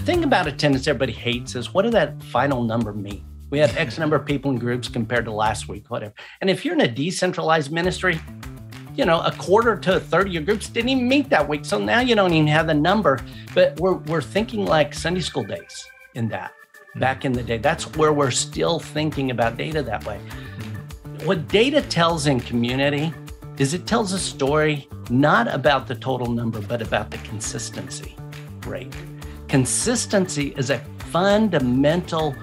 thing about attendance everybody hates is, what did that final number mean? We had X number of people in groups compared to last week, whatever. And if you're in a decentralized ministry, a quarter to a third of your groups didn't even meet that week. So now you don't even have the number, but we're thinking like Sunday school days in that back in the day. That's where we're still thinking about data that way. What data tells in community is it tells a story not about the total number, but about the consistency rate. Consistency is a fundamental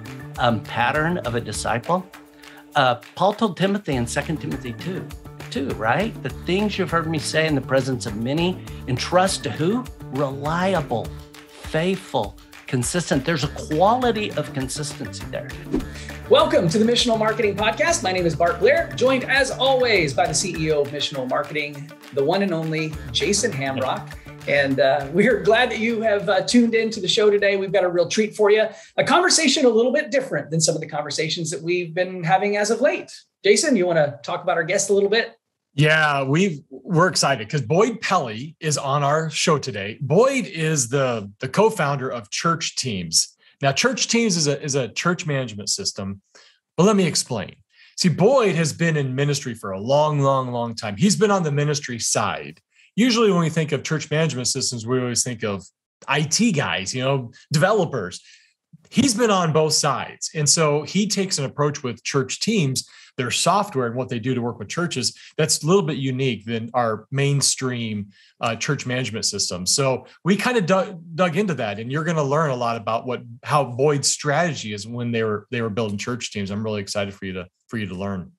pattern of a disciple. Paul told Timothy in 2 Timothy 2, right? The things you've heard me say in the presence of many, entrust to who? Reliable, faithful, consistent. There's a quality of consistency there. Welcome to the Missional Marketing Podcast. My name is Bart Blair, joined as always by the CEO of Missional Marketing, the one and only Jason Hamrock. And we're glad that you have tuned into the show today. We've got a real treat for you. A conversation a little bit different than some of the conversations that we've been having as of late. Jason, you want to talk about our guest a little bit? Yeah, we're excited because Boyd Pelley is on our show today. Boyd is the co-founder of Churchteams. Now, Churchteams is a church management system, but let me explain. See, Boyd has been in ministry for a long time. He's been on the ministry side. Usually when we think of church management systems, we always think of IT guys, developers. He's been on both sides. And so he takes an approach with Churchteams, their software and what they do to work with churches, that's a little bit unique than our mainstream church management system. So we kind of dug into that, and you're going to learn a lot about how Boyd's strategy is when they were building Churchteams. I'm really excited for you to learn.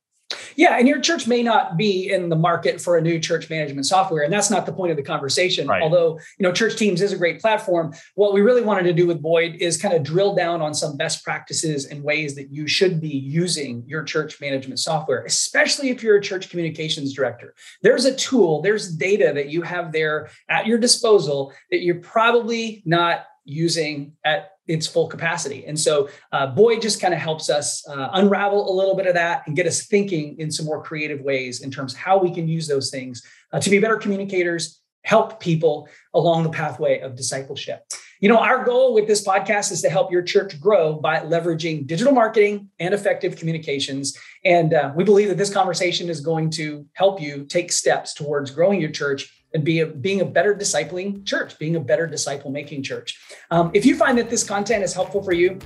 Yeah, and your church may not be in the market for a new church management software, and that's not the point of the conversation. Right. Although, Churchteams is a great platform. What we really wanted to do with Boyd is kind of drill down on some best practices and ways that you should be using your church management software, especially if you're a church communications director. There's a tool, there's data that you have there at your disposal that you're probably not using at its full capacity. And so Boyd just kind of helps us unravel a little bit of that and get us thinking in some more creative ways in terms of how we can use those things to be better communicators, help people along the pathway of discipleship. Our goal with this podcast is to help your church grow by leveraging digital marketing and effective communications. And we believe that this conversation is going to help you take steps towards growing your church and being a better discipling church, being a better disciple-making church. If you find that this content is helpful for you,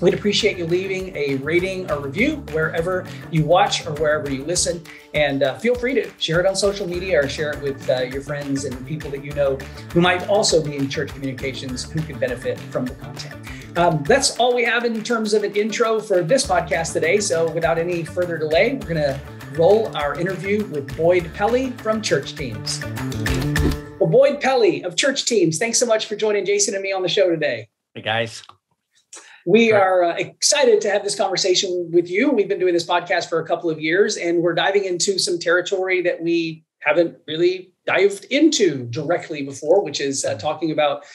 we'd appreciate you leaving a rating or review wherever you watch or wherever you listen. And feel free to share it on social media or share it with your friends and people that you know who might also be in church communications who could benefit from the content. That's all we have in terms of an intro for this podcast today. So without any further delay, we're going to roll our interview with Boyd Pelley from Churchteams. Well, Boyd Pelley of Churchteams, thanks so much for joining Jason and me on the show today. Hey, guys. We are excited to have this conversation with you. We've been doing this podcast for a couple of years, and we're diving into some territory that we haven't really dived into directly before, which is talking about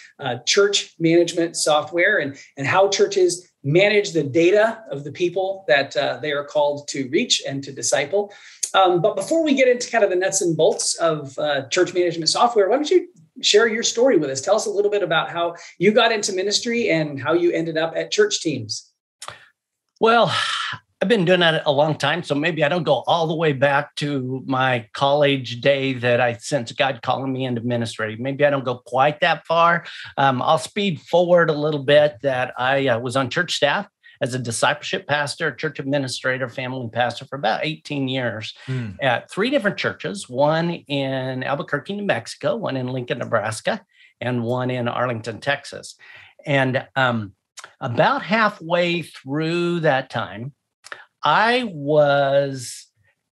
church management software and how churches manage the data of the people that they are called to reach and to disciple. But before we get into kind of the nuts and bolts of church management software, why don't you share your story with us? Tell us a little bit about how you got into ministry and how you ended up at Churchteams. Well, I've been doing that a long time, so maybe I don't go all the way back to my college day that I sensed God calling me into ministry. Maybe I don't go quite that far. I'll speed forward a little bit that I was on church staff as a discipleship pastor, church administrator, family pastor for about 18 years at 3 different churches, one in Albuquerque, New Mexico, one in Lincoln, Nebraska, and one in Arlington, Texas. And about halfway through that time, I was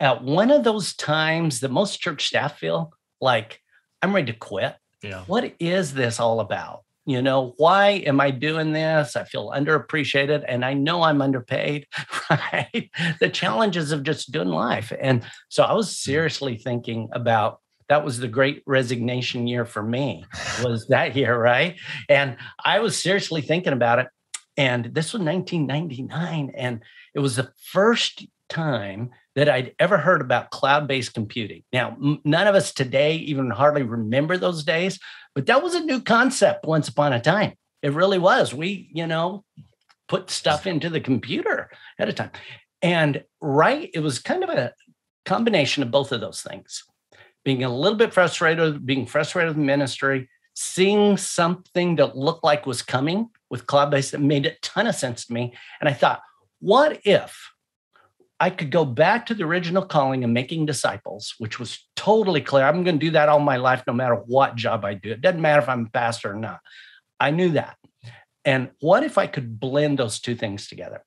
at one of those times that most church staff feel like, I'm ready to quit. Yeah. What is this all about? Why am I doing this? I feel underappreciated and I know I'm underpaid, right? The challenges of just doing life. And so I was seriously thinking about, that was the great resignation year for me, was that year, right? And I was seriously thinking about it. And this was 1999. And it was the first time that I'd ever heard about cloud-based computing. Now, none of us today even hardly remember those days, but that was a new concept once upon a time. It really was. We, put stuff into the computer at a time. And it was kind of a combination of both of those things. Being a little bit frustrated, being frustrated with ministry, seeing something that looked like was coming with cloud-based that made a ton of sense to me. And I thought, what if I could go back to the original calling of making disciples, which was totally clear. I'm going to do that all my life, no matter what job I do. It doesn't matter if I'm a pastor or not. I knew that. And what if I could blend those two things together?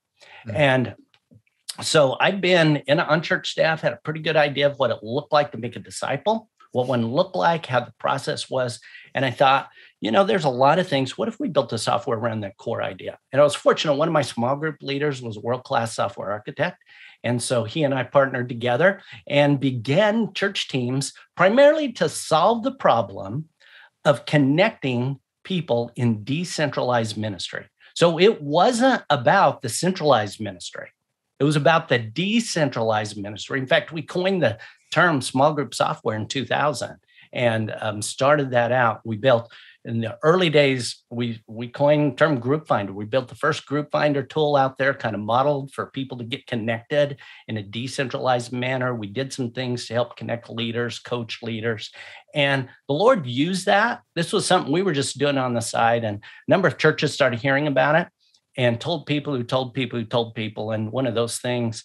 Mm-hmm. And so I'd been on church staff, had a pretty good idea of what it looked like to make a disciple, what one looked like, how the process was. And I thought, there's a lot of things. What if we built the software around that core idea? And I was fortunate. One of my small group leaders was a world-class software architect. And so he and I partnered together and began Churchteams primarily to solve the problem of connecting people in decentralized ministry. So it wasn't about the centralized ministry. It was about the decentralized ministry. In fact, we coined the term small group software in 2000 and started that out. We built, in the early days, we coined the term group finder. We built the first group finder tool out there, kind of modeled for people to get connected in a decentralized manner. We did some things to help connect leaders, coach leaders. And the Lord used that. This was something we were just doing on the side. And a number of churches started hearing about it and told people who told people who told people. And one of those things,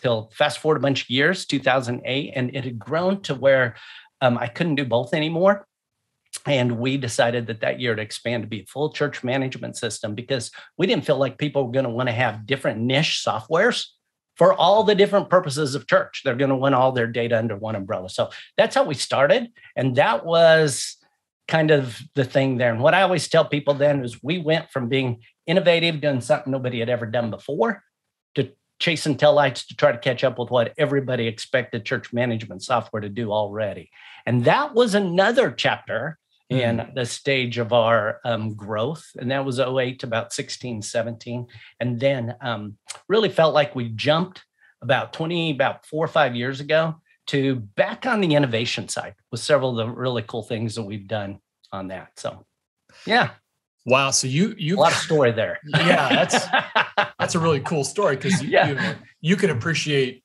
till fast forward a bunch of years, 2008, and it had grown to where I couldn't do both anymore. And we decided that year to expand to be a full church management system because we didn't feel like people were going to want to have different niche softwares for all the different purposes of church. They're going to want all their data under one umbrella. So that's how we started. And that was kind of the thing there. And what I always tell people then is we went from being innovative, doing something nobody had ever done before, to chasing taillights to try to catch up with what everybody expected church management software to do already. And that was another chapter in the stage of our growth. And that was 08 to about 16, 17. And then really felt like we jumped about 4 or 5 years ago to back on the innovation side with several of the really cool things that we've done on that. So, yeah. Wow. So you a lot of story there. Yeah, that's a really cool story because you can appreciate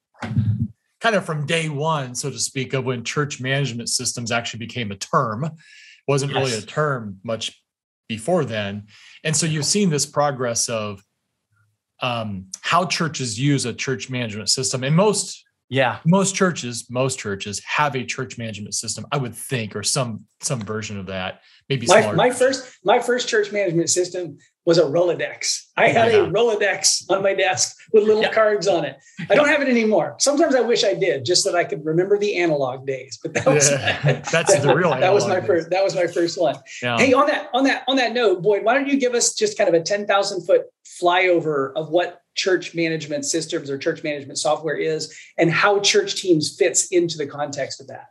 kind of from day one, so to speak, of when church management systems actually became a term. Wasn't really a term much before then. And so you've seen this progress of how churches use a church management system. And most churches have a church management system, I would think, or some version of that. Maybe my first church management system was a Rolodex. I had a Rolodex on my desk with little cards on it. I don't have it anymore. Sometimes I wish I did, just so that I could remember the analog days. But that was the real. That was my first. That was my first one. Yeah. Hey, on that note, Boyd, why don't you give us just kind of a 10,000 foot flyover of what church management systems or church management software is, and how Churchteams fits into the context of that?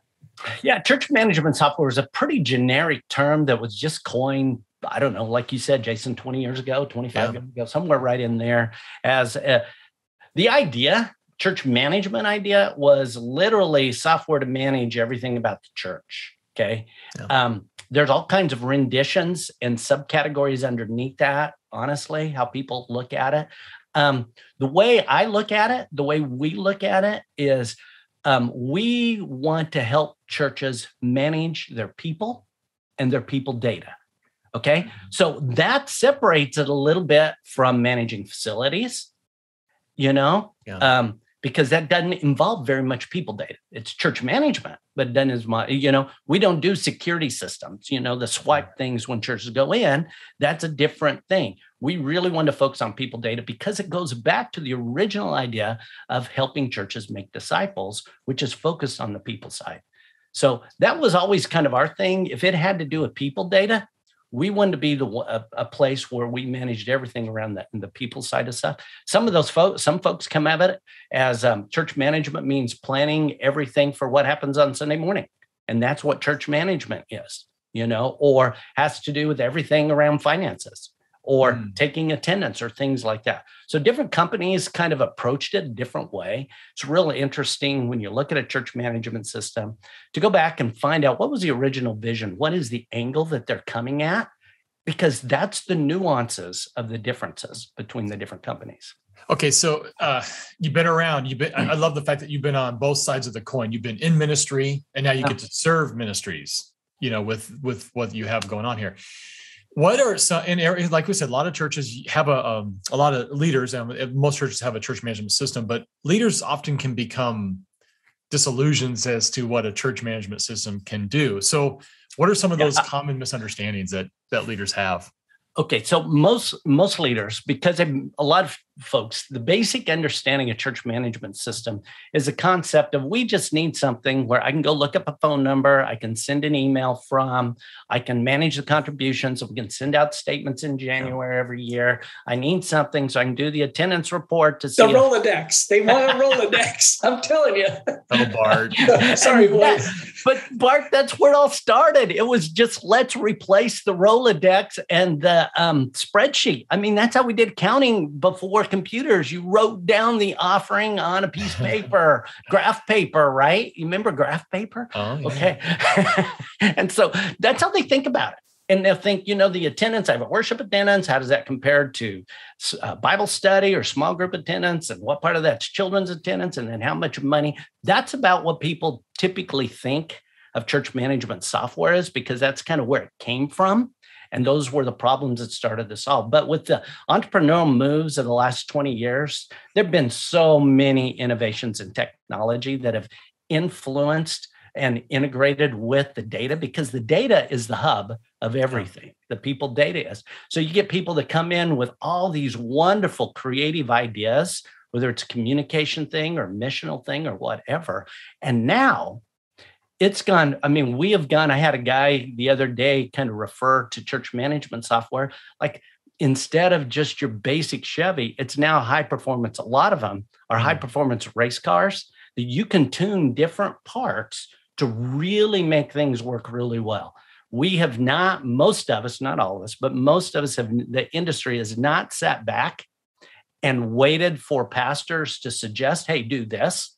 Yeah, church management software is a pretty generic term that was just coined, I don't know, like you said, Jason, 20 years ago, 25 years ago, somewhere right in there. As the idea, church management idea, was literally software to manage everything about the church. Okay. Yeah. There's all kinds of renditions and subcategories underneath that, honestly, how people look at it. The way I look at it, the way we look at it is we want to help churches manage their people and their people data. Okay. So that separates it a little bit from managing facilities, because that doesn't involve very much people data. It's church management, but it doesn't as much, we don't do security systems, the swipe things when churches go in. That's a different thing. We really want to focus on people data because it goes back to the original idea of helping churches make disciples, which is focused on the people side. So that was always kind of our thing. If it had to do with people data, we wanted to be a place where we managed everything around the people side of stuff. Some folks come at it as church management means planning everything for what happens on Sunday morning. And that's what church management is, or has to do with everything around finances or taking attendance or things like that. So different companies kind of approached it a different way. It's really interesting when you look at a church management system to go back and find out what was the original vision? What is the angle that they're coming at? because that's the nuances of the differences between the different companies. Okay, so you've been around. I love the fact that you've been on both sides of the coin. You've been in ministry, and now you get to serve ministries. With what you have going on here. What are some in areas, like we said, a lot of churches have a lot of leaders, and most churches have a church management system, but leaders often can become disillusioned as to what a church management system can do. So what are some of those common misunderstandings that leaders have? Okay, so most leaders, because a lot of folks, the basic understanding of church management system is the concept of we just need something where I can go look up a phone number, I can send an email from, I can manage the contributions, we can send out statements in January every year. I need something so I can do the attendance report to see. The Rolodex. They want a Rolodex. I'm telling you. Oh, Bart. Sorry, Boyd. But Bart, that's where it all started. It was just, let's replace the Rolodex and the spreadsheet. I mean, that's how we did counting before computers. You wrote down the offering on a piece of paper, graph paper, right? You remember graph paper? Oh, yeah. Okay. And so that's how they think about it. And they'll think, the attendance, I have a worship attendance. How does that compare to Bible study or small group attendance? And what part of that's children's attendance? And then how much money? That's about what people typically think of church management software is, because that's kind of where it came from. And those were the problems it started to solve. But with the entrepreneurial moves of the last 20 years, there have been so many innovations in technology that have influenced and integrated with the data, because the data is the hub of everything. The people data is. So you get people that come in with all these wonderful creative ideas, whether it's a communication thing or missional thing or whatever. And now it's gone. I mean, we have gone. I had a guy the other day kind of refer to church management software. Like, instead of just your basic Chevy, it's now high performance. A lot of them are high performance race cars that you can tune different parts to really make things work really well. We have not, most of us, not all of us, but most of us the industry has not sat back and waited for pastors to suggest, hey, do this,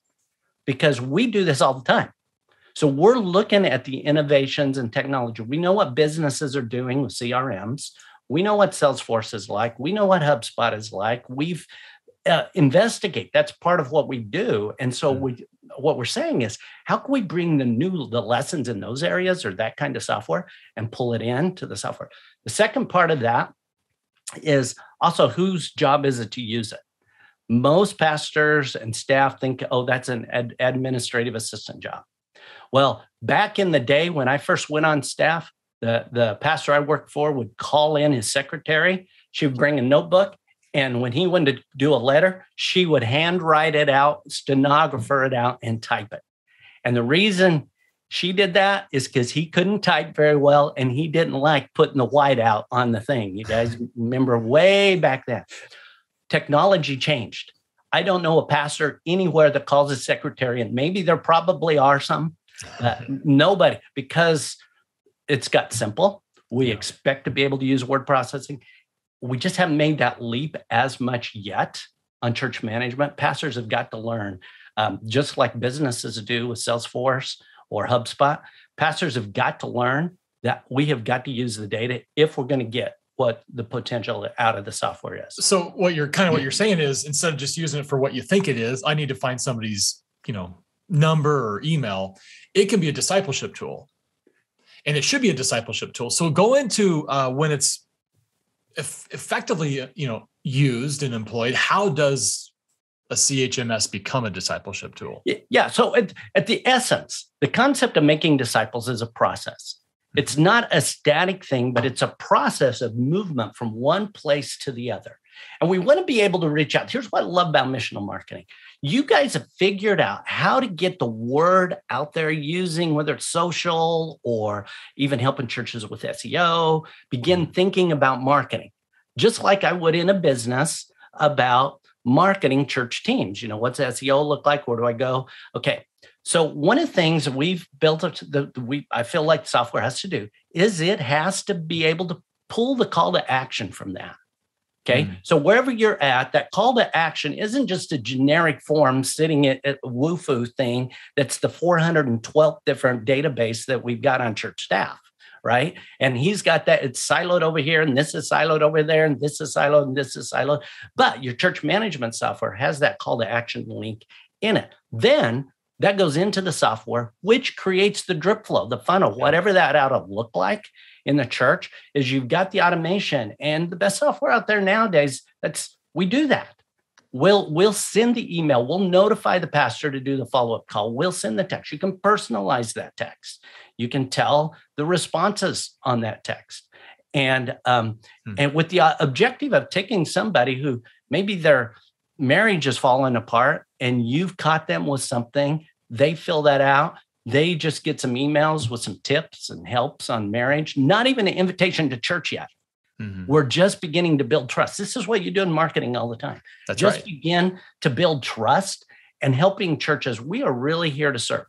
because we do this all the time. So we're looking at the innovations and technology. We know what businesses are doing with CRMs. We know what Salesforce is like. We know what HubSpot is like. We've investigate. That's part of what we do. And so what we're saying is, how can we bring the lessons in those areas or that kind of software and pull it into the software? The second part of that is also, whose job is it to use it? Most pastors and staff think, oh, that's an administrative assistant job. Well, back in the day when I first went on staff, the pastor I worked for would call in his secretary. She would bring a notebook. And when he wanted to do a letter, she would handwrite it out, stenographer it out, and type it. And the reason she did that is because he couldn't type very well, and he didn't like putting the white out on the thing. You guys remember way back then. Technology changed. I don't know a pastor anywhere that calls his secretary, and maybe there probably are some. Nobody, because it's got simple. We expect to be able to use word processing. We just haven't made that leap as much yet on church management. Pastors have got to learn, just like businesses do with Salesforce or HubSpot. Pastors have got to learn that we have got to use the data if we're going to get what the potential out of the software is. So what you're saying is, instead of just using it for what you think it is, I need to find somebody's, number or email. It can be a discipleship tool, and it should be a discipleship tool. So go into when it's effectively, used and employed. How does a CHMS become a discipleship tool? Yeah. So at the essence, the concept of making disciples is a process. It's not a static thing, but it's a process of movement from one place to the other. And we want to be able to reach out. Here's what I love about missional marketing. You guys have figured out how to get the word out there using, whether it's social or even helping churches with SEO, begin thinking about marketing, just like I would in a business about marketing church teams. What's SEO look like? Where do I go? Okay. So one of the things that we've built up I feel like software has to do is it has to be able to pull the call to action from that. Okay. So wherever you're at, that call to action isn't just a generic form sitting at a Wufoo thing that's the 412th different database that we've got on church staff, right? And he's got that, it's siloed over here, and this is siloed over there, and this is siloed, and this is siloed. But your church management software has that call to action link in it. Then that goes into the software, which creates the drip flow, the funnel, whatever that ought to look like in the church. Is you've got the automation, and the best software out there nowadays, we do that. We'll send the email. We'll notify the pastor to do the follow-up call. We'll send the text. You can personalize that text. You can tell the responses on that text. And with the objective of taking somebody who maybe their marriage is falling apart and you've caught them with something, they fill that out. They just get some emails with some tips and helps on marriage, not even an invitation to church yet. Mm-hmm. We're just beginning to build trust. This is what you do in marketing all the time. That's just right. Begin to build trust and helping churches. We are really here to serve.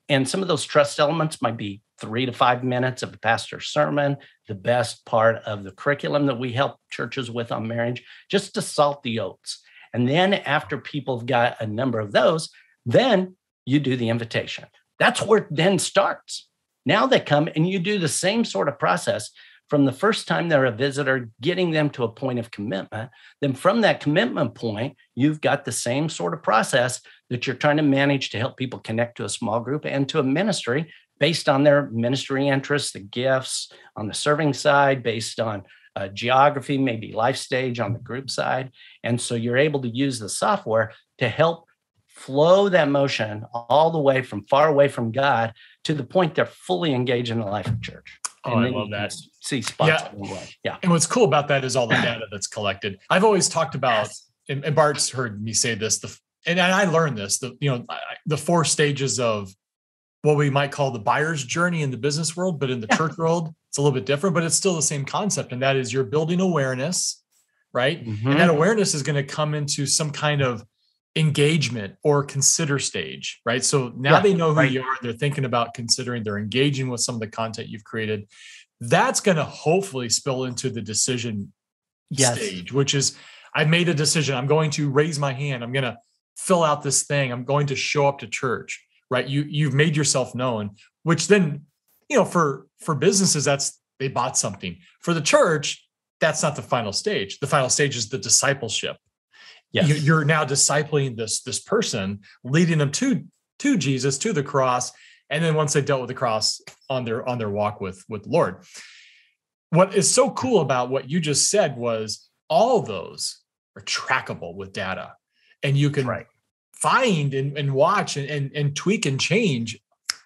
And some of those trust elements might be 3 to 5 minutes of the pastor's sermon, the best part of the curriculum that we help churches with on marriage, just to salt the oats. And then after people have got a number of those, then you do the invitation. That's where it then starts. Now they come and you do the same sort of process from the first time they're a visitor, getting them to a point of commitment. Then from that commitment point, you've got the same sort of process that you're trying to manage to help people connect to a small group and to a ministry based on their ministry interests, the gifts on the serving side, based on geography, maybe life stage on the group side. And so you're able to use the software to help flow that motion all the way from far away from God to the point they're fully engaged in the life of church. Oh, I love that. See spots. Yeah. And what's cool about that is all the data that's collected. I've always talked about, and Bart's heard me say this, and I learned this, the 4 stages of what we might call the buyer's journey in the business world, but in the church world, it's a little bit different, but it's still the same concept. And that is you're building awareness, right? Mm-hmm. And that awareness is going to come into some kind of engagement or consider stage, right? So now they know who you are. They're thinking about considering, they're engaging with some of the content you've created. That's going to hopefully spill into the decision stage, which is I've made a decision. I'm going to raise my hand. I'm going to fill out this thing. I'm going to show up to church, right? You've made yourself known, which then, for businesses, they bought something. For the church, that's not the final stage. The final stage is the discipleship. Yes. You're now discipling this person, leading them to Jesus, to the cross. And then once they dealt with the cross on their walk with the Lord. What is so cool about what you just said was all those are trackable with data, and you can find and watch and tweak and change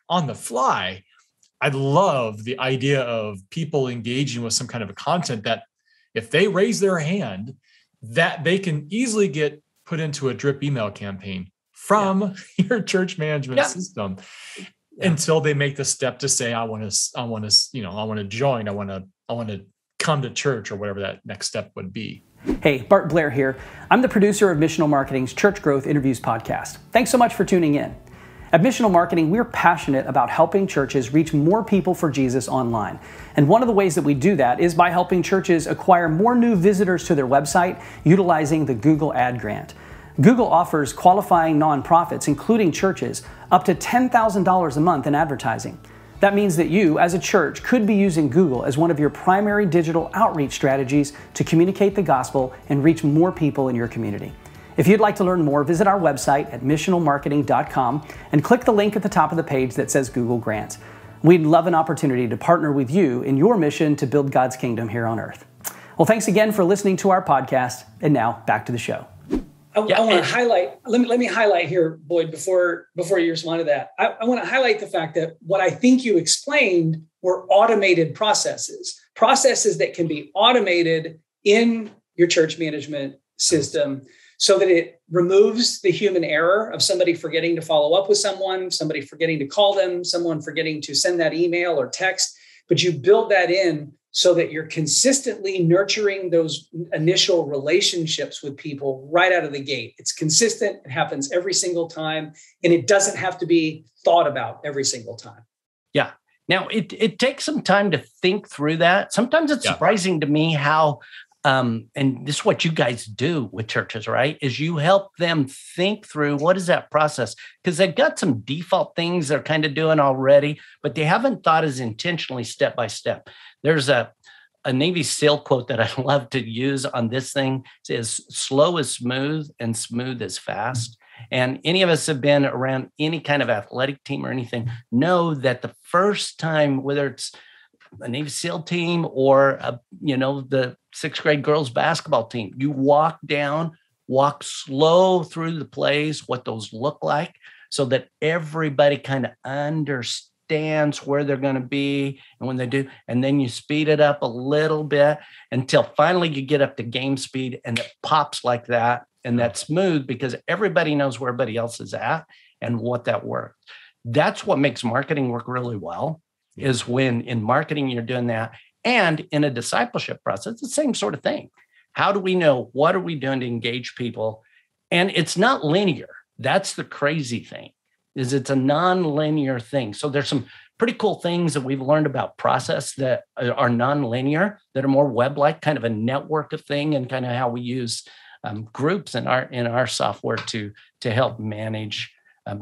on the fly. I love the idea of people engaging with some kind of a content that if they raise their hand, that they can easily get put into a drip email campaign from your church management system until they make the step to say, I want to join. I want to come to church, or whatever that next step would be. Hey, Bart Blair here. I'm the producer of Missional Marketing's Church Growth Interviews podcast. Thanks so much for tuning in. At Missional Marketing, we're passionate about helping churches reach more people for Jesus online. And one of the ways that we do that is by helping churches acquire more new visitors to their website utilizing the Google Ad Grant. Google offers qualifying nonprofits, including churches, up to $10,000 a month in advertising. That means that you, as a church, could be using Google as one of your primary digital outreach strategies to communicate the gospel and reach more people in your community. If you'd like to learn more, visit our website at missionalmarketing.com and click the link at the top of the page that says Google Grants. We'd love an opportunity to partner with you in your mission to build God's kingdom here on earth. Well, thanks again for listening to our podcast. And now back to the show. I want to highlight, let me highlight here, Boyd, before you respond to that. I want to highlight the fact that what I think you explained were automated processes that can be automated in your church management system so that it removes the human error of somebody forgetting to follow up with someone, somebody forgetting to call them, someone forgetting to send that email or text. But you build that in so that you're consistently nurturing those initial relationships with people right out of the gate. It's consistent. It happens every single time, and it doesn't have to be thought about every single time. Yeah. Now, it takes some time to think through that. Sometimes it's surprising to me how and this is what you guys do with churches, right? Is you help them think through what is that process? Because they've got some default things they're kind of doing already, but they haven't thought as intentionally step by step. There's a Navy SEAL quote that I love to use on this thing. It says, slow is smooth and smooth is fast. And any of us have been around any kind of athletic team or anything, know that the first time, whether it's a Navy SEAL team or, the 6th grade girls basketball team, you walk slow through the plays, what those look like, so that everybody kind of understands where they're going to be and when they do. And then you speed it up a little bit until finally you get up to game speed and it pops like that. And that's smooth because everybody knows where everybody else is at and what that works. That's what makes marketing work really well, is when in marketing you're doing that. And in a discipleship process, it's the same sort of thing. How do we know? What are we doing to engage people? And it's not linear. That's the crazy thing, is it's a non-linear thing. So there's some pretty cool things that we've learned about process that are non-linear, that are more web-like, kind of a network of thing, and kind of how we use groups in our software to help manage.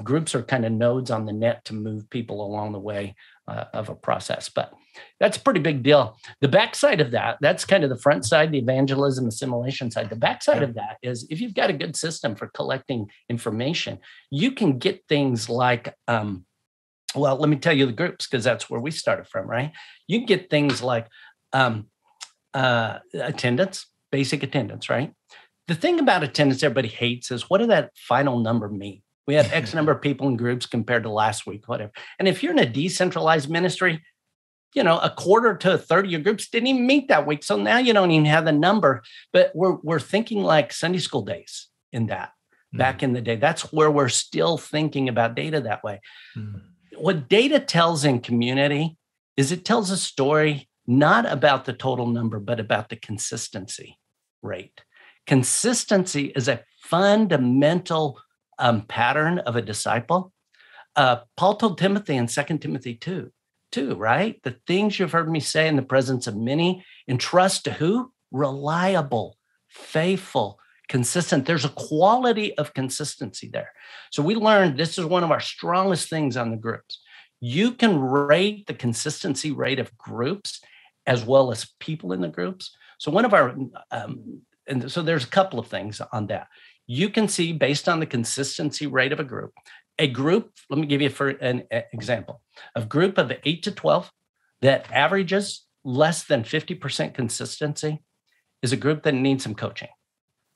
Groups are kind of nodes on the net to move people along the way of a process. But that's a pretty big deal. The backside of that's kind of the front side, the evangelism assimilation side. The backside of that is, if you've got a good system for collecting information, you can get things like, let me tell you the groups, because that's where we started from, right? You can get things like attendance, basic attendance, right? The thing about attendance everybody hates is, what did that final number mean? We had X number of people in groups compared to last week, whatever. And if you're in a decentralized ministry, a quarter to a third of your groups didn't even meet that week. So now you don't even have the number. But we're thinking like Sunday school days in that back in the day. That's where we're still thinking about data that way. What data tells in community is it tells a story not about the total number, but about the consistency rate. Consistency is a fundamental pattern of a disciple. Paul told Timothy in 2 Timothy 2, right? The things you've heard me say in the presence of many, entrust to who? Reliable, faithful, consistent. There's a quality of consistency there. So we learned this is one of our strongest things on the groups. You can rate the consistency rate of groups as well as people in the groups. So one of our, and so there's a couple of things on that. You can see, based on the consistency rate of a group, let me give you an example. A group of 8 to 12 that averages less than 50% consistency is a group that needs some coaching.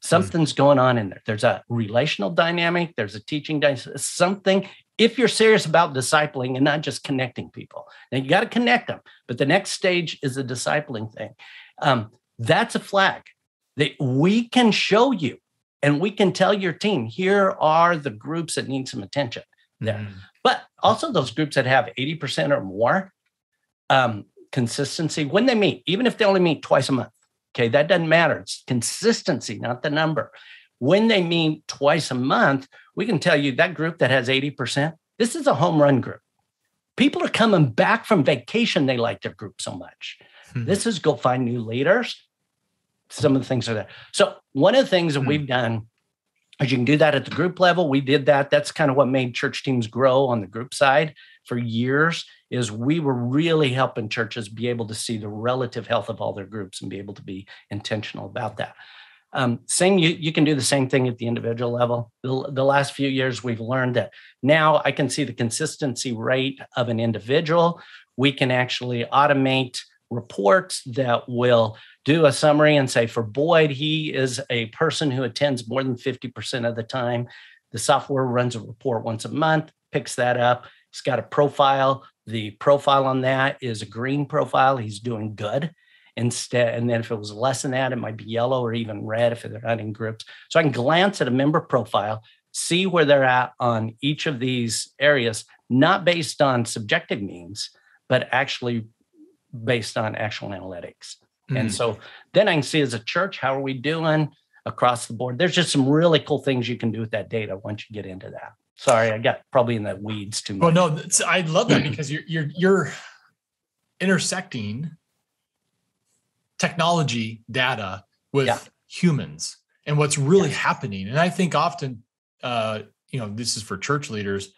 Something's going on in there. There's a relational dynamic. There's a teaching dynamic, something. If you're serious about discipling and not just connecting people, now you got to connect them. But the next stage is the discipling thing. That's a flag that we can show you. And we can tell your team, here are the groups that need some attention there. But also those groups that have 80% or more consistency when they meet, even if they only meet twice a month. Okay, that doesn't matter. It's consistency, not the number. When they meet twice a month, we can tell you that group that has 80%, this is a home run group. People are coming back from vacation. They like their group so much. This is go find new leaders. Some of the things are there. So one of the things that we've done is you can do that at the group level. We did that. That's kind of what made Churchteams grow on the group side for years, is we were really helping churches be able to see the relative health of all their groups and be able to be intentional about that. You can do the same thing at the individual level. The last few years, we've learned that now I can see the consistency rate of an individual. We can actually automate reports that will do a summary and say, for Boyd, he is a person who attends more than 50% of the time. The software runs a report once a month, picks that up. He's got a profile. The profile on that is a green profile. He's doing good. Instead, and then if it was less than that, it might be yellow or even red if they're not in groups. So I can glance at a member profile, see where they're at on each of these areas, not based on subjective means, but actually based on actual analytics. And so then I can see as a church, how are we doing across the board? There's just some really cool things you can do with that data once you get into that. Sorry, I got probably in the weeds too much. Well, no, I love that because you're intersecting technology, data, with humans and what's really happening. And I think often, this is for church leaders,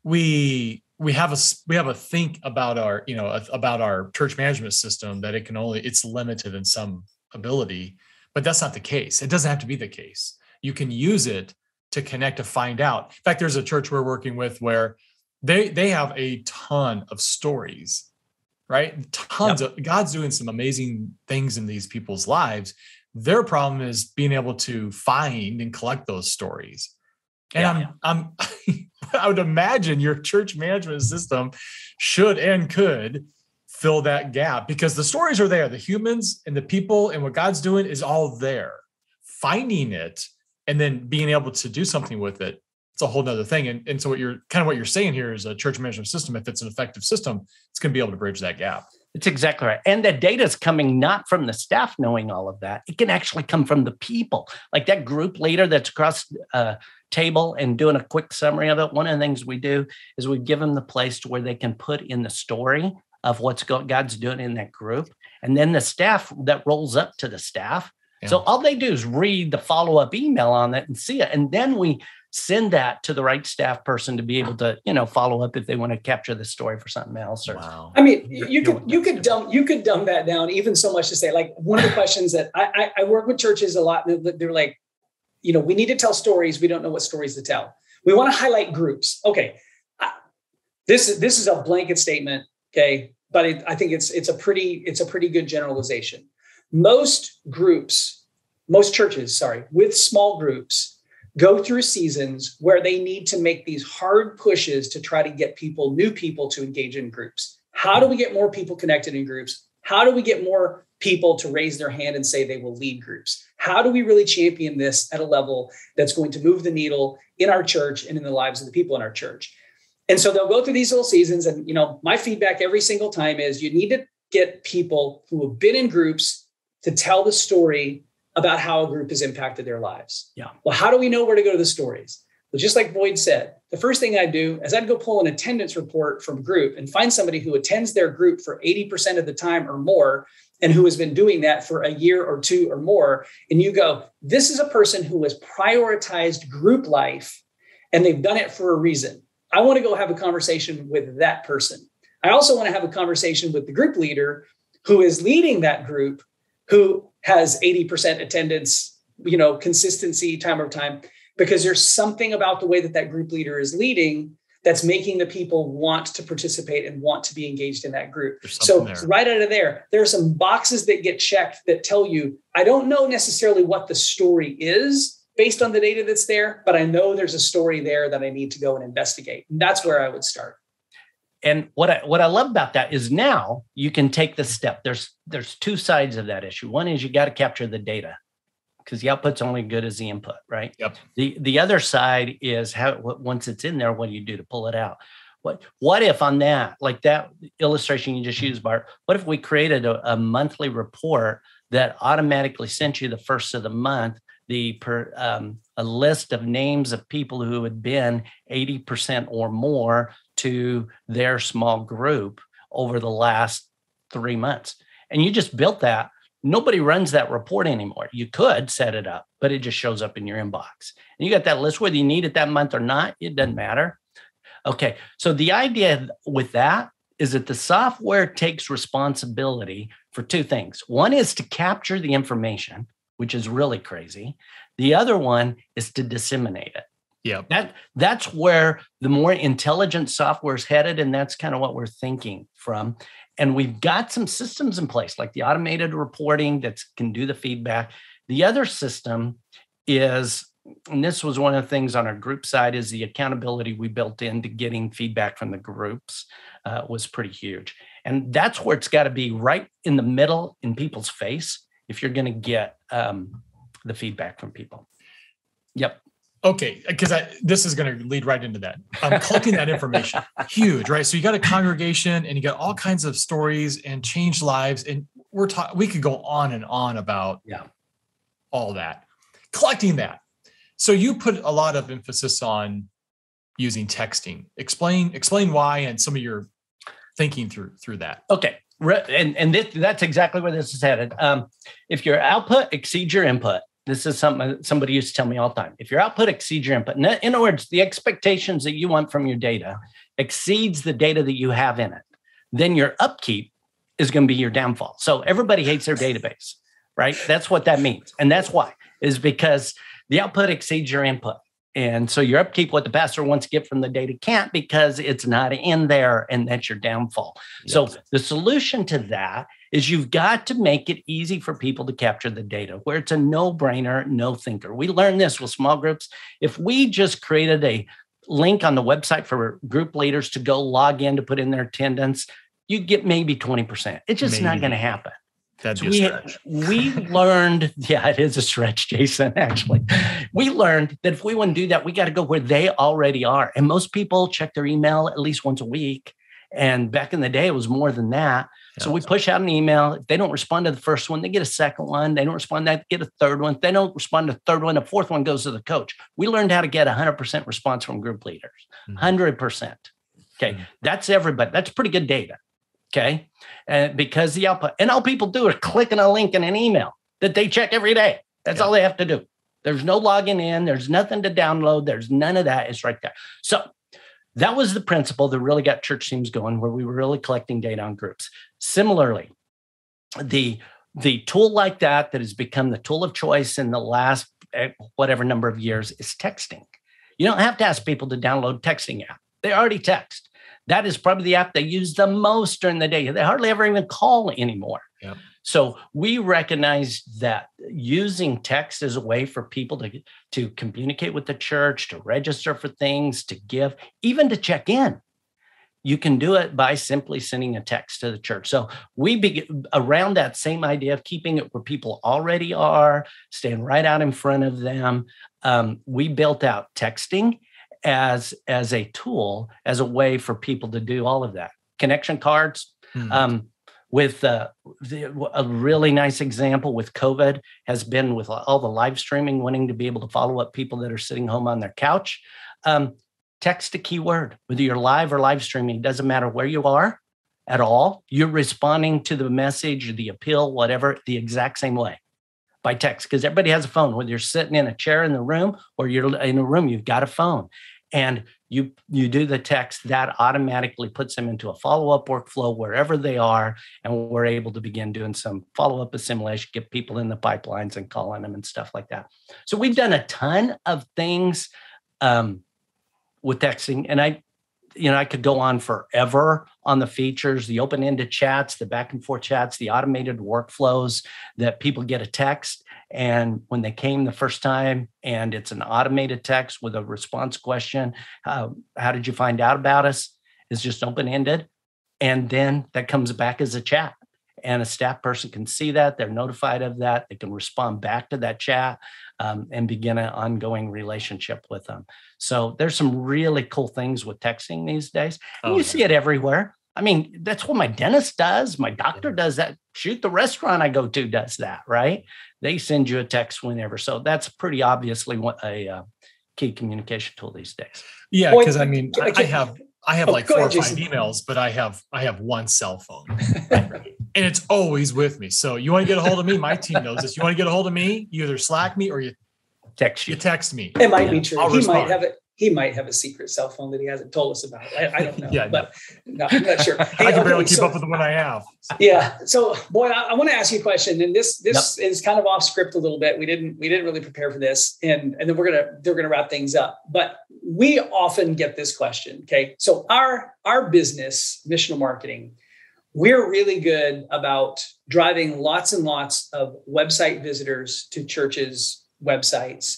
we have a think about our church management system that it's limited in some ability, but that's not the case. It doesn't have to be the case. You can use it to connect, to find out. In fact, there's a church we're working with where they have a ton of stories, right? Tons of God's doing some amazing things in these people's lives. Their problem is being able to find and collect those stories. And I would imagine your church management system should and could fill that gap, because the stories are there. The humans and the people and what God's doing is all there. Finding it and then being able to do something with it, it's a whole nother thing. And so what you're saying here is a church management system, if it's an effective system, it's going to be able to bridge that gap. It's exactly right. And the data is coming not from the staff knowing all of that. It can actually come from the people, like that group leader that's across table and doing a quick summary of it. One of the things we do is we give them the place to where they can put in the story of what's God's doing in that group. And then the staff that rolls up to the staff. Yeah. So all they do is read the follow-up email on that and see it. And then we send that to the right staff person to be able to, follow up if they want to capture the story for something else. Or, wow. I mean, you could dumb that down even so much to say, like, one of the questions that I work with churches a lot, they're like, we need to tell stories. We don't know what stories to tell. We want to highlight groups. Okay. This is a blanket statement. Okay. But I think it's a pretty good generalization. Most churches, with small groups, go through seasons where they need to make these hard pushes to try to get new people to engage in groups. How do we get more people connected in groups? How do we get more people to raise their hand and say they will lead groups? How do we really champion this at a level that's going to move the needle in our church and in the lives of the people in our church? And so they'll go through these little seasons. And, my feedback every single time is you need to get people who have been in groups to tell the story about how a group has impacted their lives. Yeah. Well, how do we know where to go to the stories? Well, just like Boyd said, the first thing I'd do is I'd go pull an attendance report from a group and find somebody who attends their group for 80% of the time or more, and who has been doing that for a year or two or more. And you go, this is a person who has prioritized group life, and they've done it for a reason. I want to go have a conversation with that person. I also want to have a conversation with the group leader who is leading that group, who has 80% attendance, consistency, time over time, because there's something about the way that group leader is leading that's making the people want to participate and want to be engaged in that group. So right out of there are some boxes that get checked that tell you, I don't know necessarily what the story is based on the data that's there, but I know there's a story there that I need to go and investigate. And that's where I would start. And what I love about that is now you can take the step. There's two sides of that issue. One is you got to capture the data, because the output's only good as the input, right? Yep. The other side is once it's in there, what do you do to pull it out? What if on that, like that illustration you just used, Bart, what if we created a monthly report that automatically sent you the first of the month, a list of names of people who had been 80% or more to their small group over the last 3 months. And you just built that. Nobody runs that report anymore. You could set it up, but it just shows up in your inbox. And you got that list, whether you need it that month or not, it doesn't matter. Okay. So the idea with that is that the software takes responsibility for two things. One is to capture the information, which is really crazy. The other one is to disseminate it. Yeah, that's where the more intelligent software is headed, and that's kind of what we're thinking from. And we've got some systems in place, like the automated reporting that can do the feedback. The other system is, and this was one of the things on our group side, is the accountability we built into getting feedback from the groups was pretty huge. And that's where it's got to be right in the middle, in people's face, if you're going to get the feedback from people. Yep. Okay, because this is going to lead right into that. Collecting that information, huge, right? So you got a congregation and you got all kinds of stories and changed lives, and we could go on and on about all that. Collecting that. So you put a lot of emphasis on using texting. Explain why and some of your thinking through that. Okay. That's exactly where this is headed. If your output exceeds your input, this is something somebody used to tell me all the time. If your output exceeds your input, in other words, the expectations that you want from your data exceeds the data that you have in it, then your upkeep is going to be your downfall. So everybody hates their database, right? That's what that means. And that's why, is because the output exceeds your input. And so your upkeep, what the pastor wants to get from the data, can't, because it's not in there, and that's your downfall. Yes. So the solution to that is you've got to make it easy for people to capture the data, where it's a no-brainer, no thinker. We learned this with small groups. If we just created a link on the website for group leaders to go log in to put in their attendance, you get maybe 20%. It's just not going to happen. That'd be a stretch. We learned, yeah, it is a stretch, Jason, actually. We learned that if we want to do that, we got to go where they already are. And most people check their email at least once a week. And back in the day, it was more than that. Yeah, so we push out an email. If they don't respond to the first one, they get a second one. They don't respond to that, get a third one. If they don't respond to the third one, the fourth one goes to the coach. We learned how to get 100% response from group leaders, 100%. Okay, that's everybody. That's pretty good data. Okay. Because the output, and all people do is clicking a link in an email that they check every day. That's all they have to do. There's no logging in. There's nothing to download. There's none of that. It's right there. So that was the principle that really got Churchteams going, where we were really collecting data on groups. Similarly, the tool like that has become the tool of choice in the last whatever number of years is texting. You don't have to ask people to download a texting app. They already text. That is probably the app they use the most during the day. They hardly ever even call anymore. Yep. So we recognize that using text as a way for people to communicate with the church, to register for things, to give, even to check in. You can do it by simply sending a text to the church. So we begin around that same idea of keeping it where people already are, staying right out in front of them. We built out texting as a tool, as a way for people to do all of that. Connection cards, with a really nice example with COVID has been with all the live streaming, wanting to be able to follow up people that are sitting home on their couch. Text a keyword, whether you're live or live streaming, it doesn't matter where you are at all. You're responding to the message or the appeal, whatever, the exact same way. By text, because everybody has a phone. Whether you're sitting in a chair in the room or you're in a room, you've got a phone. And you do the text, that automatically puts them into a follow-up workflow wherever they are. And we're able to begin doing some follow-up assimilation, get people in the pipelines and calling them and stuff like that. So we've done a ton of things with texting. And I could go on forever on the features, the open-ended chats, the back and forth chats, the automated workflows that people get a text. And when they came the first time, and it's an automated text with a response question, how did you find out about us? It's just open-ended. And then that comes back as a chat. And a staff person can see that. They're notified of that. They can respond back to that chat and begin an ongoing relationship with them. So there's some really cool things with texting these days. And you see it everywhere. I mean, that's what my dentist does. My doctor does that. Shoot, the restaurant I go to does that, right? They send you a text whenever. So that's pretty obviously a key communication tool these days. Yeah, because I mean, I have like 4 or 5 emails, but I have one cell phone. And it's always with me. So you want to get a hold of me? My team knows this. You want to get a hold of me? You either Slack me or you text me. It might be true. He might have a secret cell phone that he hasn't told us about. I don't know, but no, I'm not sure. Hey, I can barely keep up with the one I have. Yeah. So, Boyd, I want to ask you a question, and this is kind of off script a little bit. We didn't really prepare for this, and then they're gonna wrap things up. But we often get this question. Okay, so our business, missional marketing, we're really good about driving lots and lots of website visitors to churches' websites.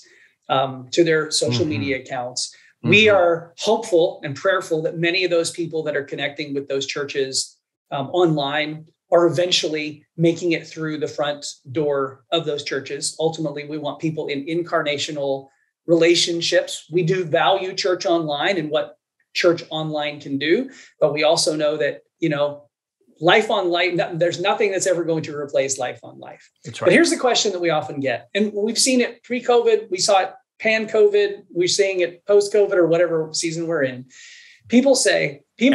To their social media accounts. We are hopeful and prayerful that many of those people that are connecting with those churches online are eventually making it through the front door of those churches. Ultimately, we want people in incarnational relationships. We do value church online and what church online can do, but we also know that, life on life, there's nothing that's ever going to replace life on life. That's right. But here's the question that we often get, and we've seen it pre-COVID, we saw it pan-COVID, we're seeing it post-COVID or whatever season we're in. People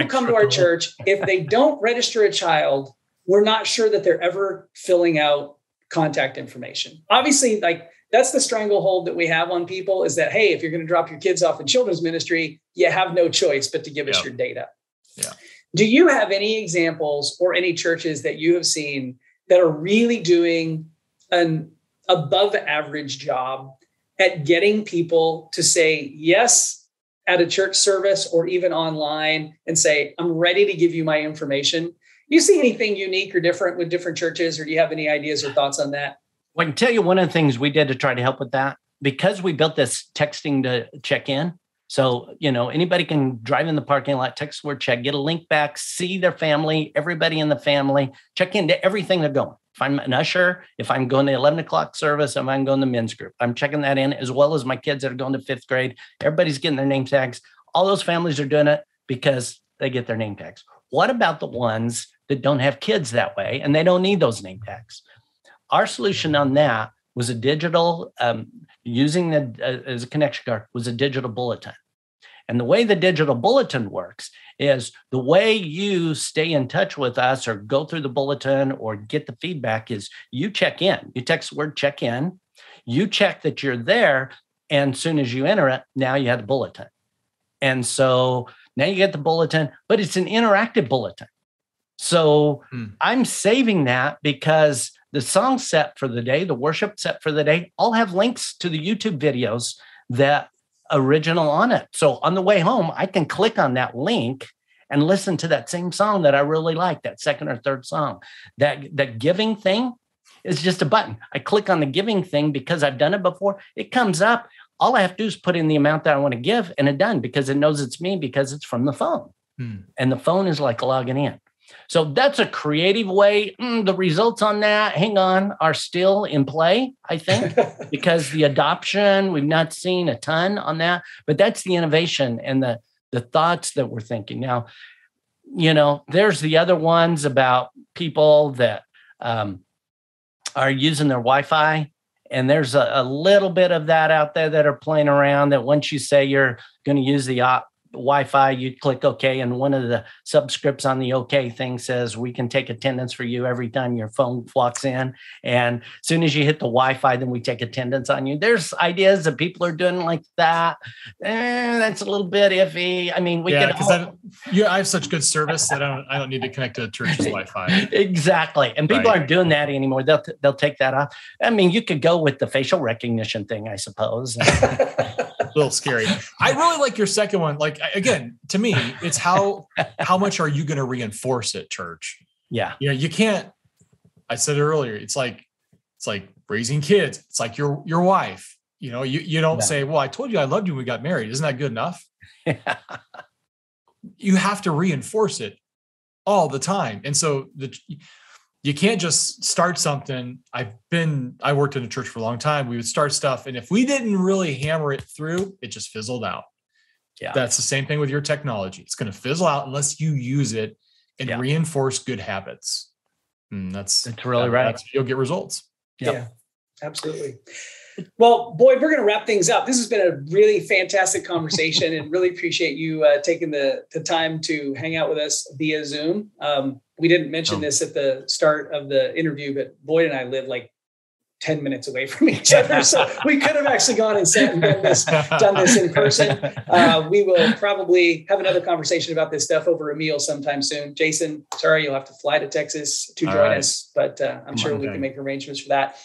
come to our church, if they don't register a child, we're not sure that they're ever filling out contact information. Obviously, like that's the stranglehold that we have on people is that, hey, if you're going to drop your kids off in children's ministry, you have no choice but to give us your data. Yeah. Do you have any examples or any churches that you have seen that are really doing an above average job at getting people to say yes at a church service or even online and say, I'm ready to give you my information? You see anything unique or different with different churches, or do you have any ideas or thoughts on that? Well, I can tell you one of the things we did to try to help with that, because we built this texting to check in. So, anybody can drive in the parking lot, text the word check, get a link back, see their family, everybody in the family, check into everything they're going. If I'm an usher, if I'm going to 11 o'clock service, if I'm going to men's group, I'm checking that in, as well as my kids that are going to 5th grade. Everybody's getting their name tags. All those families are doing it because they get their name tags. What about the ones that don't have kids that way and they don't need those name tags? Our solution on that was a digital, using as a connection card, was a digital bulletin. And the way the digital bulletin works is the way you stay in touch with us or go through the bulletin or get the feedback is you check in. You text the word check in, you check that you're there, and as soon as you enter it, now you have the bulletin. And so now you get the bulletin, but it's an interactive bulletin. So I'm saving that because the song set for the day, the worship set for the day, all have links to the YouTube videos that original on it. So on the way home, I can click on that link and listen to that same song that I really like, that second or third song. That giving thing is just a button. I click on the giving thing because I've done it before. It comes up. All I have to do is put in the amount that I want to give and it's done because it knows it's me because it's from the phone. And the phone is like logging in. So that's a creative way. The results on that, hang on, are still in play, I think, because the adoption, we've not seen a ton on that, but that's the innovation and the thoughts that we're thinking. Now, there's the other ones about people that are using their Wi-Fi. And there's a little bit of that out there that are playing around that once you say you're going to use the Wi-Fi, you click OK, and one of the subscripts on the OK thing says we can take attendance for you every time your phone walks in. And as soon as you hit the Wi-Fi, then we take attendance on you. There's ideas that people are doing like that. That's a little bit iffy. I mean, I have such good service that I don't need to connect to the church's Wi-Fi. Exactly, and people aren't doing that anymore. They'll take that off. I mean, you could go with the facial recognition thing, I suppose. A little scary. I really like your second one. Like, again, to me, it's how much are you going to reinforce at church? Yeah. You can't, I said earlier, it's like raising kids. It's like your wife, you don't say, well, I told you I loved you when we got married. Isn't that good enough? Yeah. You have to reinforce it all the time. And so you can't just start something. I worked in a church for a long time. We would start stuff. And if we didn't really hammer it through, it just fizzled out. Yeah. That's the same thing with your technology. It's going to fizzle out unless you use it and reinforce good habits. And that's really right. You'll get results. Yep. Yeah, absolutely. Well, Boyd, we're going to wrap things up. This has been a really fantastic conversation and really appreciate you taking the time to hang out with us via Zoom. We didn't mention this at the start of the interview, but Boyd and I live like 10 minutes away from each other. So we could have actually gone and sat and done this in person. We will probably have another conversation about this stuff over a meal sometime soon. Jason, sorry, you'll have to fly to Texas to join us, but I'm sure we can make arrangements for that.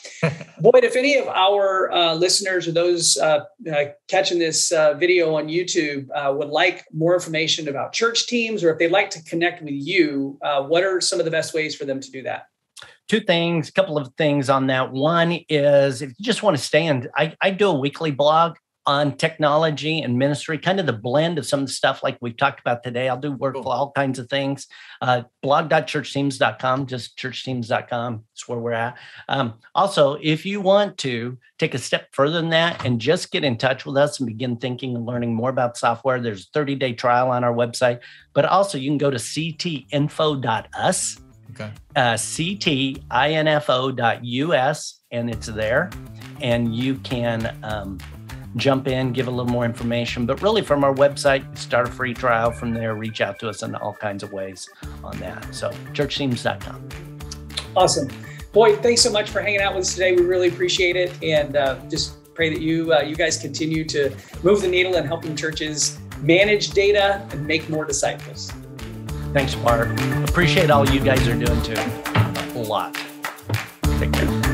Boyd, if any of our listeners or those catching this video on YouTube would like more information about Churchteams, or if they'd like to connect with you, what are some of the best ways for them to do that? Two things, a couple of things on that. One is if you just want to stay in, I do a weekly blog on technology and ministry, kind of the blend of some of the stuff like we've talked about today. I'll do workflow, all kinds of things. Blog.churchteams.com, just churchteams.com is where we're at. Also, if you want to take a step further than that and just get in touch with us and begin thinking and learning more about software, there's a 30-day trial on our website. But also you can go to ctinfo.us. Okay. ctinfo.us, and it's there, and you can jump in, give a little more information. But really, from our website, start a free trial from there. Reach out to us in all kinds of ways on that. So, churchteams.com. Awesome. Boyd, thanks so much for hanging out with us today. We really appreciate it. And just pray that you guys continue to move the needle in helping churches manage data and make more disciples. Thanks, Bart. Appreciate all you guys are doing too. A lot. Take care.